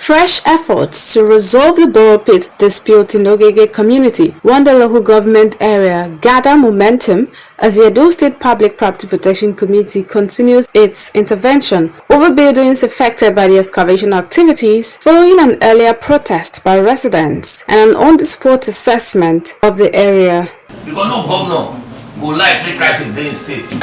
Fresh efforts to resolve the borrow pit dispute in the Ogheghe community, one the local government area, gather momentum as the Edo State Public Property Protection Committee continues its intervention over buildings affected by the excavation activities following an earlier protest by residents and an on-the-spot assessment of the area. Because no governor will like make crisis in state.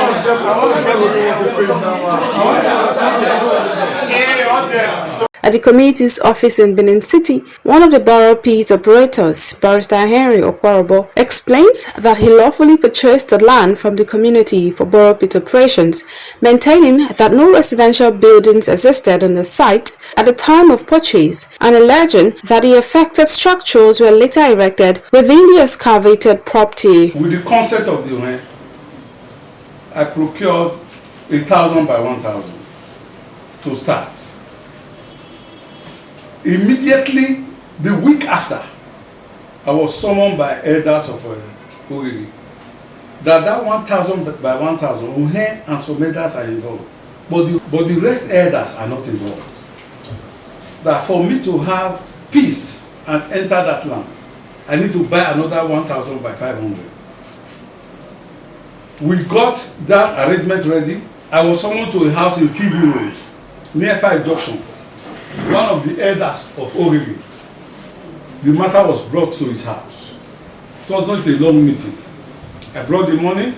At the committee's office in Benin City, one of the borrow pit operators, Barrister Henry Ogheghe, explains that he lawfully purchased the land from the community for borrow pit operations, maintaining that no residential buildings existed on the site at the time of purchase and alleging that the affected structures were later erected within the excavated property. With the concept of the land, I procured 1,000 by 1,000 to start. Immediately, the week after, I was summoned by elders of Ogheghe that 1,000 by 1,000, Ogheghe and some elders are involved, but the rest elders are not involved. That for me to have peace and enter that land, I need to buy another 1,000 by 500. We got that arrangement ready. I was summoned to a house in TV Road, near 5 Junction. One of the elders of Ogheghe, the matter was brought to his house. It was not a long meeting. I brought the money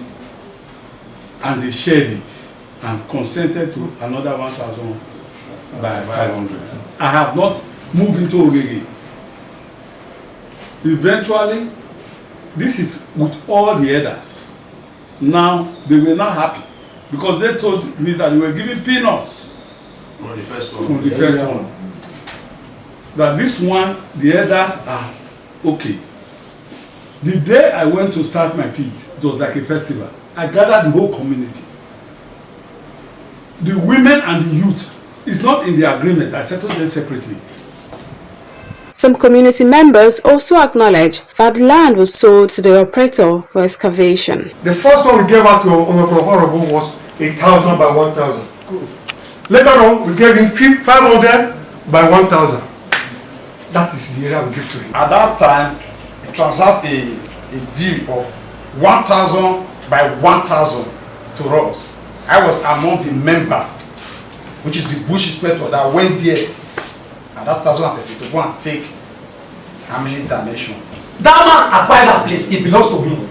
and they shared it and consented to another 1,000 by 500. I have not moved into Ogheghe. Eventually, this is with all the elders. Now, they were not happy because they told me that they were giving peanuts. From the first one. From the first one. But this one, the elders are okay. The day I went to start my pit, it was like a festival. I gathered the whole community. The women and the youth. It's not in the agreement. I settled them separately. Some community members also acknowledge that the land was sold to the operator for excavation. The first one we gave out to Honorable was 1,000 by 1,000. Later on, we gave him 500 by 1,000. That is the area we give to him. At that time, we transferred a deal of 1,000 by 1,000 to us. I was among the member, which is the bush inspector that went there at that 1,030 to go and take how many dimensions. That man acquired that place, it belongs to him.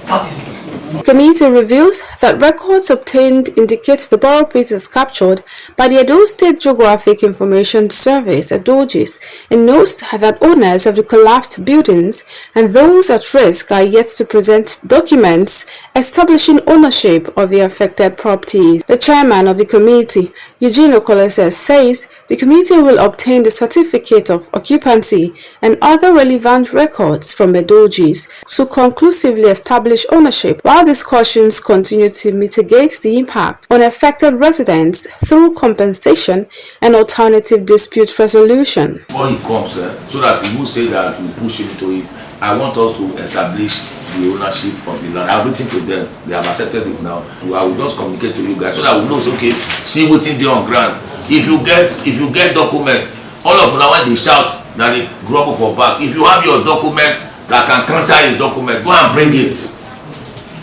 That is it. The committee reveals that records obtained indicate the borrow pit is captured by the Edo State Geographic Information Service (EDOGIS) and notes that owners of the collapsed buildings and those at risk are yet to present documents establishing ownership of the affected properties. The chairman of the committee, Eugene Okolese, says the committee will obtain the certificate of occupancy and other relevant records from EDOGIS to conclusively establish ownership, while discussions continue to mitigate the impact on affected residents through compensation and alternative dispute resolution. Before he comes, so that he will say that we push him to it, I want us to establish the ownership of the land. I've written to them, they have accepted it now. I will just communicate to you guys so that we know it's okay. See what's in there on ground. If you get documents, all of now when they shout that they grumble for back, if you have your document that can counter his document, go and bring it.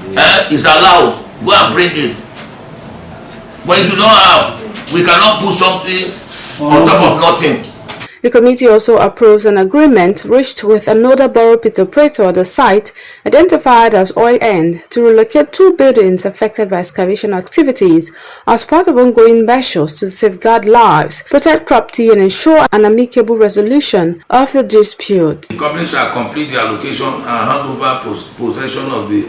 It's allowed. Go and bring it. But if you don't have, we cannot put something on top of nothing. The committee also approves an agreement reached with another borrow pit operator at the site, identified as Oil End, to relocate 2 buildings affected by excavation activities as part of ongoing measures to safeguard lives, protect property, and ensure an amicable resolution of the dispute. The company shall complete the allocation and hand over possession of the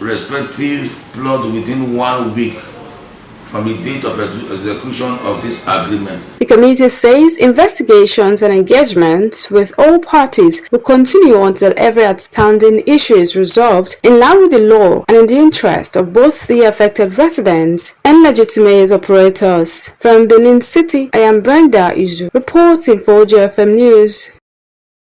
respective plots within 1 week from the date of execution of this agreement. The committee says investigations and engagements with all parties will continue until every outstanding issue is resolved in line with the law and in the interest of both the affected residents and legitimate operators. From Benin City, I am Brenda Izu, reporting for Ogheghe FM News.